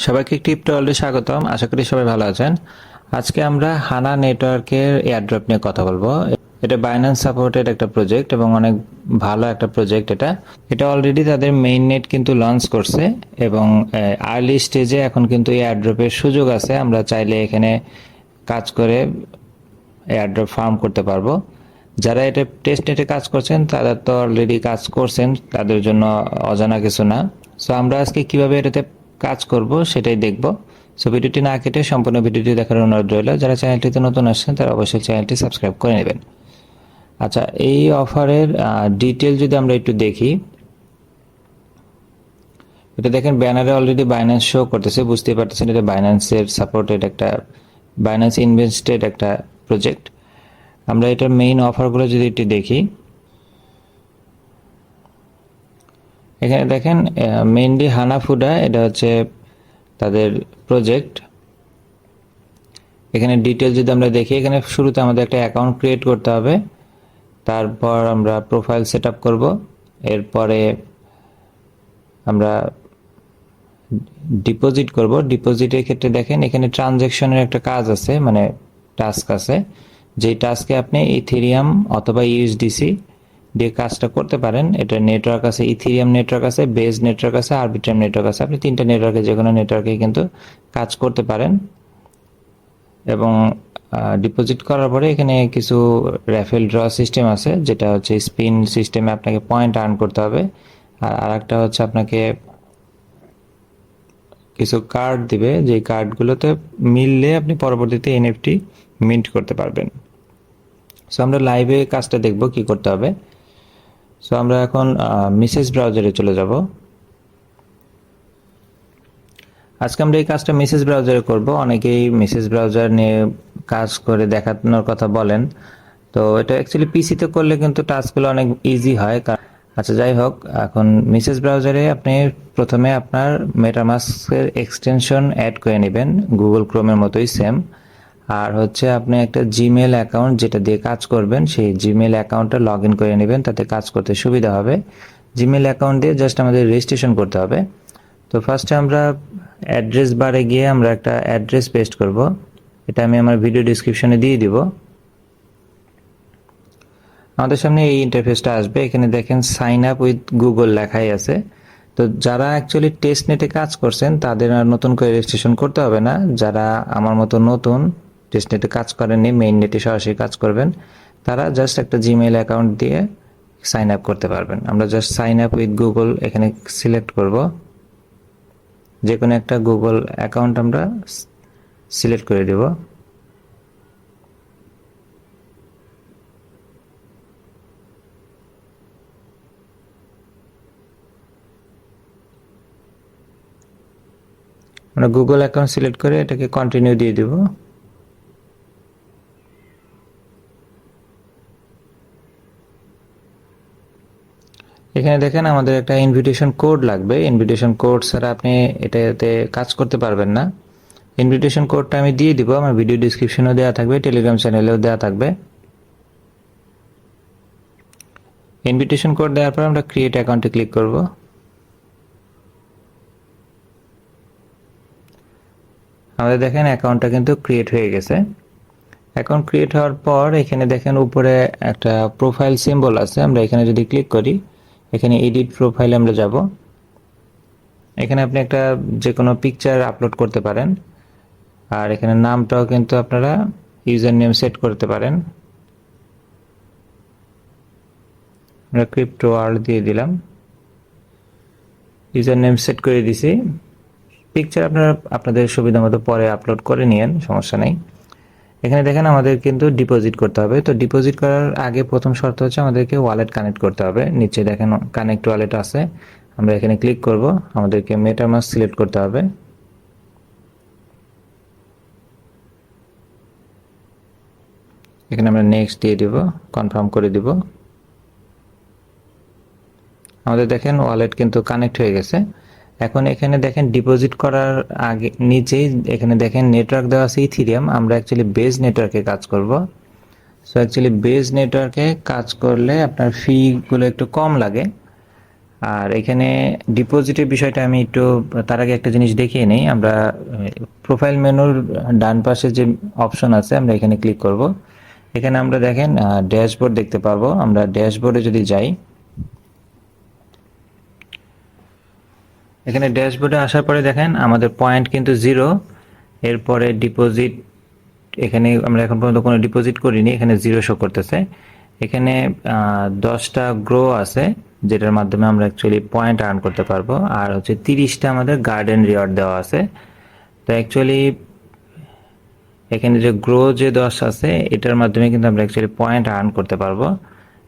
সবাইকে ক্রিপ্টো ওয়ার্ল্ডে স্বাগতম। আশা করি সবাই ভালো আছেন। আজকে আমরা হানা নেটওয়ার্কের এয়ারড্রপ নিয়ে কথা বলবো। এটা বাইন্যান্স সাপোর্টেড একটা প্রজেক্ট এবং অনেক ভালো একটা প্রজেক্ট। এটা অলরেডি তাদের মেইন নেট কিন্তু লঞ্চ করছে এবং আর্লি স্টেজে এখন কিন্তু এয়ারড্রপের সুযোগ আছে। আমরা চাইলে এখানে কাজ করে এয়ারড্রপ ফার্ম করতে পারবো। যারা এটা টেস্ট নেটে কাজ করছেন তারা তো অলরেডি কাজ করছেন, তাদের জন্য অজানা কিছু না। সো আমরা আজকে কিভাবে এটাতে কাজ করব সেটাই দেখব। সো ভিডিওটি না কেটে সম্পূর্ণ ভিডিওটি দেখার অনুরোধ রইল। যারা চ্যানেলটিতে নতুন আসছেন তারা অবশ্যই চ্যানেলটি সাবস্ক্রাইব করে নেবেন। আচ্ছা, এই অফারের ডিটেল যদি আমরা একটু দেখি, এটা দেখেন ব্যানারে অলরেডি বাইন্যান্স শো করতেছে, বুঝতেই পারতেছেন এটা বাইন্যান্সের সাপোর্টেড একটা, বাইন্যান্স ইনভেস্টেড একটা প্রজেক্ট। আমরা এটার মেইন অফারগুলো যদি একটু দেখি, এখানে দেখেন মেইনলি হানা ফুডা, এটা হচ্ছে তাদের প্রজেক্ট। এখানে ডিটেল যদি আমরা দেখি, এখানে শুরুতে আমাদের একটা অ্যাকাউন্ট ক্রিয়েট করতে হবে, তারপর আমরা প্রোফাইল সেট আপ করবো, এরপরে আমরা ডিপোজিট করব। ডিপোজিটের ক্ষেত্রে দেখেন এখানে ট্রানজ্যাকশনের একটা কাজ আছে, মানে টাস্ক আছে, যেই টাস্কে আপনি ইথেরিয়াম অথবা ইউএসডিসি দিয়ে কাজটা করতে পারেন। এটা নেটওয়ার্ক আছে, ইথেরিয়াম নেটওয়ার্ক আছে, বেজ নেটওয়ার্ক আছে, আরবিট্রাম নেটওয়ার্ক আছে। আপনি তিনটা নেটওয়ার্কে যে কোনো নেটওয়ার্কে কিন্তু কাজ করতে পারেন। এবং ডিপোজিট করার পরে এখানে কিছু র্যাফেল ড্র সিস্টেম আছে, যেটা হচ্ছে স্পিন সিস্টেমে আপনাকে পয়েন্ট আর্ন করতে হবে। আর আরেকটা হচ্ছে আপনাকে কিছু কার্ড দিবে, যে কার্ডগুলোতে মিললে আপনি পরবর্তীতে এনএফটি মিন্ট করতে পারবেন। সো আমরা লাইভে কাজটা দেখব কি করতে হবে। সো আমরা এখন মেসেজ ব্রাউজারে চলে যাব। আজকে আমরা এই কাজটা মেসেজ ব্রাউজারে করব। অনেকেই মেসেজ ব্রাউজার নিয়ে কাজ করে দেখানোর কথা বলেন, তো এটা অ্যাকচুয়ালি পিসিতে করলে কিন্তু টাস্কগুলো অনেক ইজি হয়। আচ্ছা, যাই হোক, এখন মেসেজ ব্রাউজারে আপনি প্রথমে আপনার মেটামাস্কের এক্সটেনশন অ্যাড করে নেবেন, গুগল ক্রোমের মতোই সেম। আর হচ্ছে আপনি একটা জিমেল অ্যাকাউন্ট যেটা দিয়ে কাজ করবেন, সেই জিমেল অ্যাকাউন্টটা লগ ইন করে নেবেন, তাতে কাজ করতে সুবিধা হবে। জিমেল অ্যাকাউন্ট দিয়ে জাস্ট আমাদের রেজিস্ট্রেশন করতে হবে। তো ফার্স্টে আমরা অ্যাড্রেস বারে গিয়ে আমরা একটা অ্যাড্রেস পেস্ট করব। এটা আমি আমার ভিডিও ডিসক্রিপশনে দিয়ে দিব। আমাদের সামনে এই ইন্টারফেসটা আসবে। এখানে দেখেন সাইন আপ উইথ গুগল লেখাই আছে। তো যারা অ্যাকচুয়ালি টেস্ট নেটে কাজ করছেন তাদের আর নতুন করে রেজিস্ট্রেশন করতে হবে না। যারা আমার মতো নতুন টেস্ট নেটে কাজ করেননি, মেইন নেটে সরাসরি কাজ করবেন, তারা জাস্ট একটা জিমেইল অ্যাকাউন্ট দিয়ে সাইন আপ করতে পারবেন। আমরা just sign up with Google এখানে সিলেক্ট করব। যে কোনো একটা গুগল অ্যাকাউন্ট আমরা সিলেক্ট করে দেব। আমরা গুগল অ্যাকাউন্ট সিলেক্ট করে এটাকে কন্টিনিউ দিয়ে দেব। এখানে দেখেন আমাদের একটা ইনভিটেশন কোড লাগবে। ইনভিটেশন কোড ছাড়া আপনি এটাতে কাজ করতে পারবেন না। ইনভিটেশন কোডটা আমি দিয়ে দিব, আমার ভিডিও ডিসক্রিপশনেও দেওয়া থাকবে, টেলিগ্রাম চ্যানেলেও দেওয়া থাকবে। ইনভিটেশন কোড দেওয়ার পর আমরা ক্রিয়েট অ্যাকাউন্টে ক্লিক করব। আমাদের দেখেন অ্যাকাউন্টটা কিন্তু ক্রিয়েট হয়ে গেছে। অ্যাকাউন্ট ক্রিয়েট হওয়ার পর এখানে দেখেন উপরে একটা প্রোফাইল সিম্বল আছে, আমরা এখানে যদি ক্লিক করি, এখানে এডিট প্রোফাইলে আমরা যাব। এখানে আপনি একটা যে কোনো পিকচার আপলোড করতে পারেন, আর এখানে নামটাও কিন্তু আপনারা ইউজার নেম সেট করতে পারেন। আমরা ক্রিপ্টো ওয়ার্ল্ড দিয়ে দিলাম, ইউজার নেম সেট করে দিছি। পিকচার আপনারা আপনাদের সুবিধা মতো পরে আপলোড করে নিয়েন, সমস্যা নেই। এখানে দেখেন আমাদের কিন্তু ডিপোজিট করতে হবে। তো ডিপোজিট করার আগে প্রথম শর্ত হচ্ছে আমাদেরকে ওয়ালেট কানেক্ট করতে হবে। নিচে দেখেন কানেক্ট ওয়ালেট আছে, আমরা এখানে ক্লিক করব। আমাদেরকে মেটামাস্ক সিলেক্ট করতে হবে। এখানে আমরা নেক্সট দিয়ে দিব, কনফার্ম করে দিব। আমাদের দেখেন ওয়ালেট কিন্তু কানেক্ট হয়ে গেছে। এখন এখানে দেখেন ডিপোজিট করার আগে নিচেই এখানে দেখেন নেটওয়ার্ক দেওয়া আছে ইথেরিয়াম। আমরা অ্যাকচুয়ালি বেজ নেটওয়ার্কে কাজ করব। সো অ্যাকচুয়ালি বেজ নেটওয়ার্কে কাজ করলে আপনার ফিগুলো একটু কম লাগে। আর এখানে ডিপোজিটের বিষয়টা আমি একটু তার আগে একটা জিনিস দেখিয়ে নেই। আমরা প্রোফাইল মেনুর ডান পাশে যে অপশন আছে আমরা এখানে ক্লিক করব। এখানে আমরা দেখেন ড্যাশবোর্ড দেখতে পারবো। আমরা ড্যাশবোর্ডে যদি যাই, এখানে ড্যাশবোর্ডে আসার পরে দেখেন আমাদের পয়েন্ট কিন্তু 0। এরপরে ডিপোজিট, এখানে আমরা এখন পর্যন্ত কোনো ডিপোজিট করিনি, এখানে 0 শো করতেছে। এখানে 10টা গ্রো আছে যেটার মাধ্যমে আমরা অ্যাকচুয়ালি পয়েন্ট আর্ন করতে পারবো, আর হচ্ছে 30টা আমাদের গার্ডেন রিওয়ার্ড দেওয়া আছে। তো অ্যাকচুয়ালি এখানে যে গ্রো যে 10 আছে এটার মাধ্যমে কিন্তু আমরা অ্যাকচুয়ালি পয়েন্ট আর্ন করতে পারবো।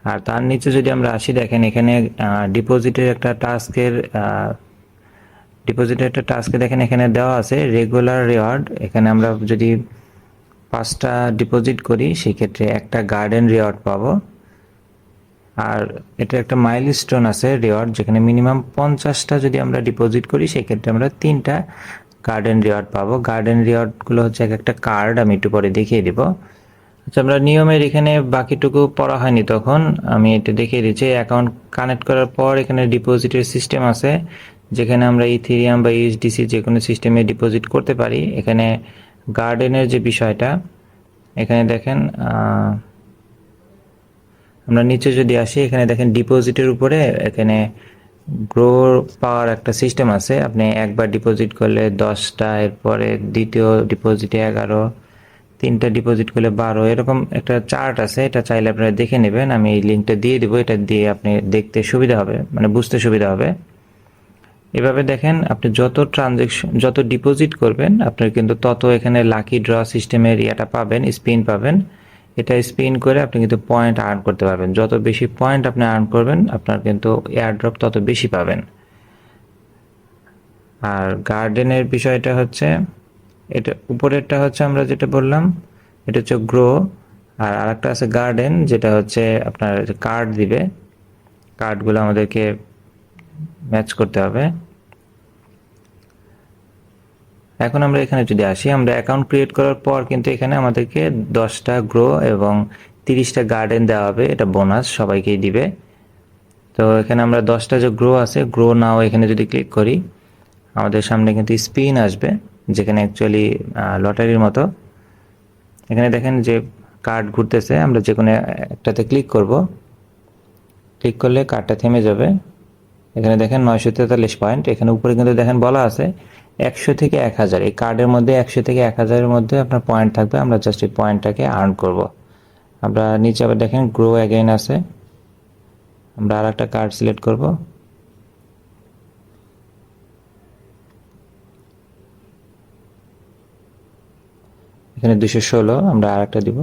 আর তার নিচে যদি আমরা আসি, দেখেন এখানে ডিপোজিটের একটা টাস্কে দেখেন এখানে দেওয়া আছে রেগুলার রিওয়ার্ড। এখানে আমরা যদি 5টা ডিপোজিট করি সেক্ষেত্রে একটা গার্ডেন রিওয়ার্ড পাবো। আর এটা একটা মাইলস্টোন আছে রিওয়ার্ড, যেখানে মিনিমাম 50টা যদি আমরা ডিপোজিট করি সেক্ষেত্রে আমরা 3টা গার্ডেন রিওয়ার্ড পাবো। গার্ডেন রিওয়ার্ডগুলো হচ্ছে একটা কার্ড, আমি একটু পরে দেখিয়ে দিব। আচ্ছা, আমরা নিয়মের এখানে বাকিটুকু পড়া হয়নি, তখন আমি এটা দেখিয়ে দিচ্ছি। অ্যাকাউন্ট কানেক্ট করার পর এখানে ডিপোজিটের সিস্টেম আছে, যেখানে আমরা ইথেরিয়াম বা ইউএসডিসি যে কোনো সিস্টেমে ডিপোজিট করতে পারি। এখানে গার্ডেনের যে বিষয়টা, এখানে দেখেন আমরা নিচে যদি আসি, এখানে দেখেন ডিপোজিটের উপরে এখানে গ্রো পাওয়ার একটা সিস্টেম আছে। আপনি একবার ডিপোজিট করলে 10টা, এরপরে দ্বিতীয় ডিপোজিটে 11, 3টা ডিপোজিট করলে 12, এরকম একটা চার্ট আছে। এটা চাইলে আপনারা দেখে নেবেন, আমি এই লিঙ্কটা দিয়ে দিব। এটা দিয়ে আপনি দেখতে সুবিধা হবে, মানে বুঝতে সুবিধা হবে। এভাবে দেখেন আপনি যত ডিপোজিট করবেন আপনার কিন্তু তত এখানে লাকি ড্র সিস্টেমের ইয়াটা পাবেন, স্পিন পাবেন। এটা স্পিন করে আপনি কিন্তু পয়েন্ট আর্ন করতে পারবেন। যত বেশি পয়েন্ট আপনি আর্ন করবেন আপনার কিন্তু এয়ারড্রপ তত বেশি পাবেন। আর গার্ডেনের বিষয়টা হচ্ছে, এটা উপরেরটা হচ্ছে আমরা যেটা বললাম, এটা হচ্ছে গ্রো। আর আরেকটা আছে গার্ডেন, যেটা হচ্ছে আপনার কার্ড দিবে। কার্ডগুলো আমাদেরকে ম্যাচ করতে হবে। এখন আমরা এখানে যদি আসি, আমরা অ্যাকাউন্ট ক্রিয়েট করার পর কিন্তু এখানে আমাদেরকে 10টা গ্রো এবং 30টা গার্ডেন দেওয়া হবে। এটা বোনাস সবাইকেই দিবে। তো এখানে আমরা 10টা যে গ্রো আছে, গ্রো নাও এখানে যদি ক্লিক করি, আমাদের সামনে কিন্তু স্পিন আসবে, যেখানে অ্যাকচুয়ালি লটারির মতো। এখানে দেখেন যে কার্ড ঘুরতেছে, আমরা যে কোনো একটাতে ক্লিক করব। ক্লিক করলে কার্ডটা থেমে যাবে। এখানে দেখেন 943 পয়েন্ট। এখানে উপরে কিন্তু দেখেন বলা আছে 100 থেকে 1000। এই কার্ডের মধ্যে 100 থেকে 1000-এর মধ্যে আপনার পয়েন্ট থাকবে। আমরা জাস্ট এই পয়েন্টটাকে আর্ন করব। আমরা নিচে আবার দেখেন গ্রো অ্যাগেইন আছে, আমরা আর একটা কার্ড সিলেক্ট করব। এখানে 216, আমরা আর একটা দিব।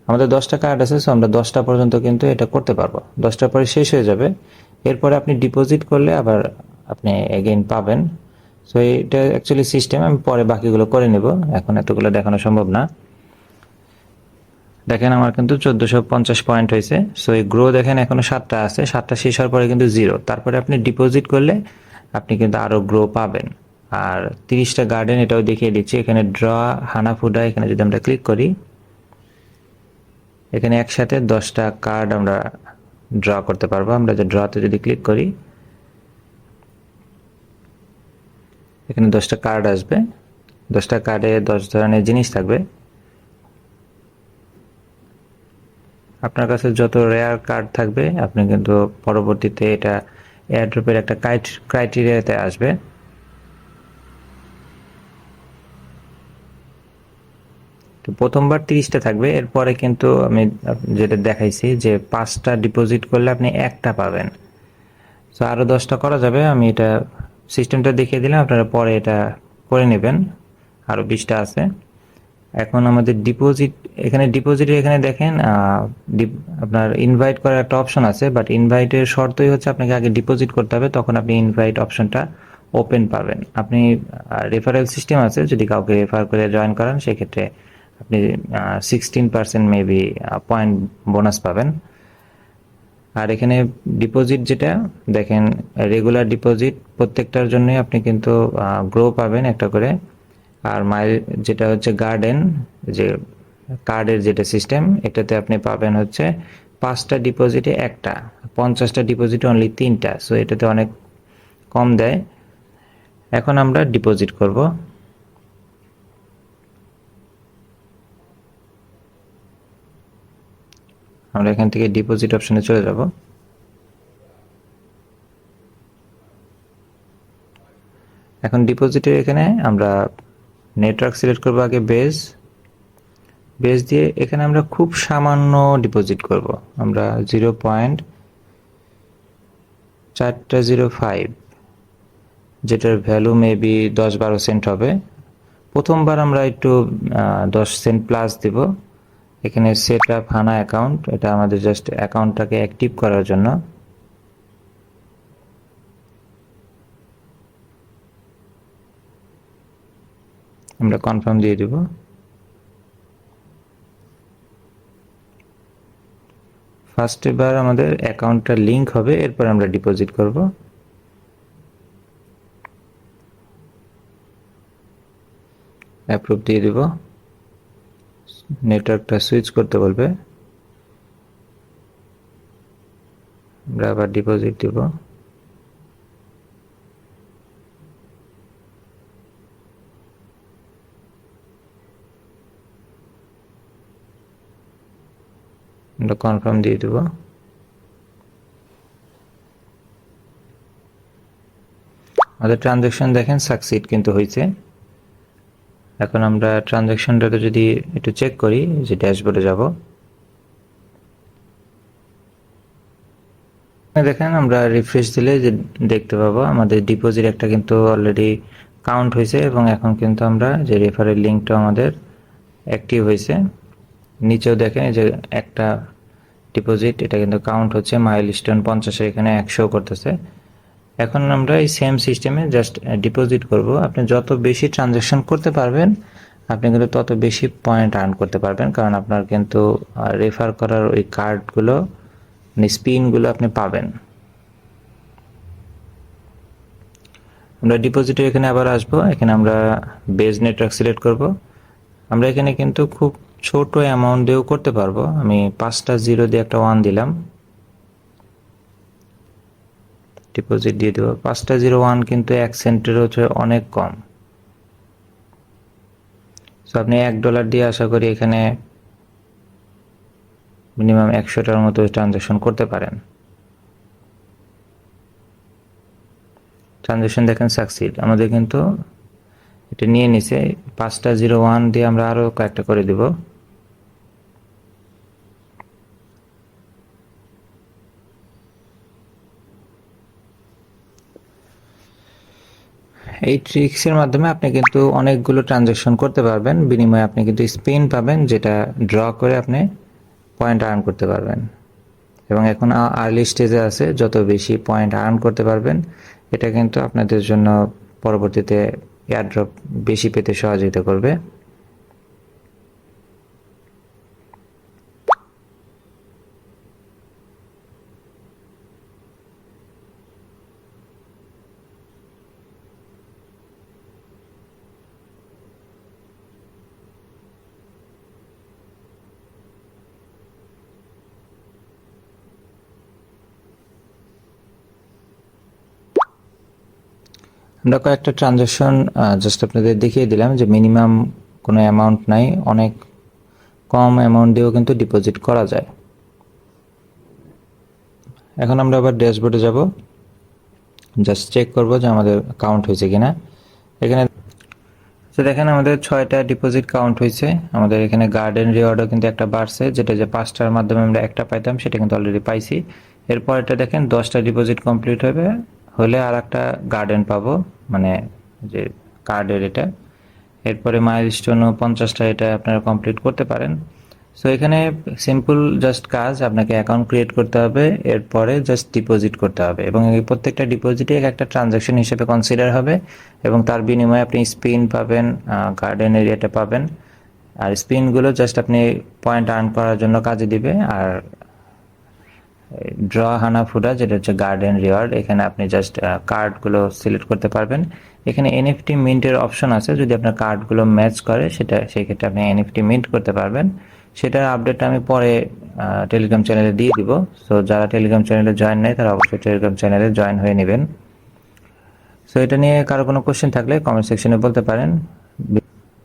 আমাদের 10টা কার্ড আছে, সো আমরা 10টা পর্যন্ত কিন্তু এটা করতে পারবো। 10টার পরে শেষ হয়ে যাবে। এরপরে আপনি ডিপোজিট করলে আবার আপনি এগেইন পাবেন। সো এটা অ্যাকচুয়ালি সিস্টেম, আমি পরে বাকিগুলো করে নেব, এখন এতগুলো দেখানো সম্ভব না। দেখেন আমার কিন্তু 1450 পয়েন্ট হয়েছে। সো এই গ্রো দেখেন এখনো 7টা আছে, 7টা শেষ হওয়ার পরে কিন্তু 0। তারপরে আপনি ডিপোজিট করলে আপনি কিন্তু আরো গ্রো পাবেন। আর 30টা গার্ডেন এটাও দেখিয়ে দিচ্ছি। এখানে ড্র হানা ফুডা, এখানে যদি আমরা ক্লিক করি, এখানে একসাথে 10টা কার্ড আমরা ড্র করতে পারবো। আমরা যে ড্রতে যদি ক্লিক করি, এখানে 10টা কার্ড আসবে। 10টা কার্ডে 10 ধরনের জিনিস থাকবে। আপনার কাছে যত রেয়ার কার্ড থাকবে আপনি কিন্তু পরবর্তীতে এটা এয়ারড্রপের একটা ক্রাইটেরিয়াতে আসবে। তো প্রথমবার 30টা থাকবে, এরপরে কিন্তু আমি যেটা দেখাইছি যে 5টা ডিপোজিট করলে আপনি একটা পাবেন। সো আরও 10টা করা যাবে। আমি এটা সিস্টেমটা দেখিয়ে দিলাম, আপনারা পরে এটা করে নেবেন। আরও 20টা আছে। এখন আমাদের ডিপোজিট, এখানে ডিপোজিটের এখানে দেখেন আপনার ইনভাইট করার একটা অপশন আছে, বাট ইনভাইটের শর্তই হচ্ছে আপনাকে আগে ডিপোজিট করতে হবে, তখন আপনি ইনভাইট অপশনটা ওপেন পাবেন। আপনি রেফারেল সিস্টেম আছে, যদি কাউকে রেফার করে জয়েন করান সেক্ষেত্রে আপনি 16% মেবি পয়েন্ট বোনাস পাবেন। আর এখানে ডিপোজিট যেটা দেখেন, রেগুলার ডিপোজিট প্রত্যেকটার জন্যই আপনি কিন্তু গ্রো পাবেন একটা করে। আর মাইল যেটা হচ্ছে গার্ডেন, যে কার্ডের যেটা সিস্টেম, এটাতে আপনি পাবেন হচ্ছে 5টা ডিপোজিটে একটা, 50টা ডিপোজিটে অনলি 3টা, সো এটাতে অনেক কম দেয়। এখন আমরা ডিপোজিট করব। আমরা এখান থেকে ডিপোজিট অপশনে চলে যাব। এখন ডিপোজিটের এখানে আমরা নেটওয়ার্ক সিলেক্ট করব, আগে বেস দিয়ে এখানে আমরা খুব সামান্য ডিপোজিট করব। আমরা 0.405, যেটার ভ্যালু মেবি 10-12 সেন্ট হবে। প্রথমবার আমরা একটু 10 সেন্ট প্লাস দিব। এখানে সেট আপ হানা অ্যাকাউন্ট, এটা আমাদের জাস্ট অ্যাকাউন্টটাকে অ্যাক্টিভ করার জন্য। আমরা কনফার্ম দিয়ে দিব। ফার্স্ট এবার আমাদের অ্যাকাউন্টটা লিংক হবে, এরপর আমরা ডিপোজিট করব। অ্যাপ্রুভ দিয়ে দিব। নেটওয়ার্কটা সুইচ করতে বলবে, আমরা আবার ডিপোজিট দিব। আমরা কনফার্ম দিয়ে দেব। আমাদের ট্রানজ্যাকশন দেখেন সাকসিড কিন্তু হয়েছে। এখন আমরা ট্রানজ্যাকশনটাতে যদি একটু চেক করি, যে ড্যাশবোর্ডে যাব, দেখেন আমরা রিফ্রেশ দিলে যে দেখতে পাবো আমাদের ডিপোজিট একটা কিন্তু অলরেডি কাউন্ট হয়েছে, এবং এখন কিন্তু আমরা যে রেফারেল লিঙ্কটা আমাদের অ্যাক্টিভ হয়েছে। নিচেও দেখেন যে একটা ডিপোজিট, এটা কিন্তু কাউন্ট হচ্ছে, মাইলস্টোন 50 এখানে 100 করতেছে। এখন আমরা এই সেম সিস্টেমে জাস্ট ডিপোজিট করব। আপনি যত বেশি ট্রানজ্যাকশন করতে পারবেন, আপনি কিন্তু তত বেশি পয়েন্ট আর্ন করতে পারবেন, কারণ আপনার কিন্তু রেফার করার ওই কার্ডগুলো, মানে স্পিনগুলো আপনি পাবেন। আমরা ডিপোজিটের এখানে আবার আসবো। এখানে আমরা বেজ নেটওয়ার্ক সিলেক্ট করব। আমরা এখানে কিন্তু খুব ছোট অ্যামাউন্ট দিয়েও করতে পারবো। আমি 5টা 0 দিয়ে একটা 1 দিলাম, ডিপোজিট দিয়ে দেবো। 5টা 0 1 কিন্তু 1 সেন্টের হচ্ছে অনেক কম। সো আপনি $1 দিয়ে আশা করি এখানে মিনিমাম 100টার মতো ট্রানজ্যাকশন করতে পারেন। ট্রানজ্যাকশন দেখেন সাকসিড, আমাদের কিন্তু এটা নিয়ে নিছে। 5টা 0 1 দিয়ে আমরা আরো কয়েকটা করে দিব। এই ট্রিক্সের মাধ্যমে আপনি কিন্তু অনেকগুলো ট্রানজ্যাকশন করতে পারবেন, বিনিময়ে আপনি কিন্তু স্পিন পাবেন, যেটা ড্র করে আপনি পয়েন্ট আর্ন করতে পারবেন। এবং এখন আর্লি স্টেজে আছে, যত বেশি পয়েন্ট আর্ন করতে পারবেন, এটা কিন্তু আপনাদের জন্য পরবর্তীতে এয়ারড্রপ বেশি পেতে সহযোগিতা করবে। আমরা কয়েকটা ট্রানজ্যাকশন জাস্ট আপনাদের দেখিয়ে দিলাম, যে মিনিমাম কোনো অ্যামাউন্ট নাই, অনেক কম অ্যামাউন্ট দিয়েও কিন্তু ডিপোজিট করা যায়। এখন আমরা আবার ড্যাশবোর্ডে যাব, জাস্ট চেক করব যে আমাদের কাউন্ট হয়েছে কিনা। এখানে তো দেখেন আমাদের 6টা ডিপোজিট কাউন্ট হয়েছে। আমাদের এখানে গার্ডেন রিওয়ার্ডও কিন্তু একটা বাড়ছে, যেটা যে 5টার মাধ্যমে আমরা একটা পাইতাম, সেটা কিন্তু অলরেডি পাইছি। এরপর এটা দেখেন 10টা ডিপোজিট কমপ্লিট হলে আর একটা গার্ডেন পাবো, মানে যে কার্ডের এটা। এরপরে মাইলস্টোনও 50টা, এটা আপনারা কমপ্লিট করতে পারেন। সো এখানে সিম্পল জাস্ট কাজ, আপনাকে অ্যাকাউন্ট ক্রিয়েট করতে হবে, এরপরে জাস্ট ডিপোজিট করতে হবে, এবং এই প্রত্যেকটা ডিপোজিটে একটা ট্রানজ্যাকশন হিসেবে কনসিডার হবে, এবং তার বিনিময়ে আপনি স্পিন পাবেন, গার্ডেন এরিয়াটা পাবেন। আর স্পিনগুলো জাস্ট আপনি পয়েন্ট আর্ন করার জন্য কাজে দিবে। আর ড্র হানা ফুডা, যেটা হচ্ছে গার্ডেন রিওয়ার্ড, এখানে আপনি জাস্ট কার্ডগুলো সিলেক্ট করতে পারবেন। এখানে এনএফটি মিন্টের অপশন আছে, যদি আপনার কার্ডগুলো ম্যাচ করে, সেটা সেই ক্ষেত্রে আপনি এনএফটি মিন্ট করতে পারবেন। সেটার আপডেটটা আমি পরে টেলিগ্রাম চ্যানেলে দিয়ে দিব। সো যারা টেলিগ্রাম চ্যানেলে জয়েন নেই তারা অবশ্যই টেলিগ্রাম চ্যানেলে জয়েন হয়ে নেবেন। সো এটা নিয়ে কারো কোনো কোশ্চেন থাকলে কমেন্ট সেকশনে বলতে পারেন,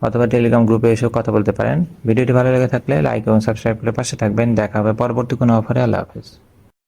অথবা টেলিগ্রাম গ্রুপে এসেও কথা বলতে পারেন। ভিডিওটি ভালো লেগে থাকলে লাইক এবং সাবস্ক্রাইব করে পাশে থাকবেন। দেখা হবে পরবর্তী কোনো অফারে। আল্লাহ হাফেজ।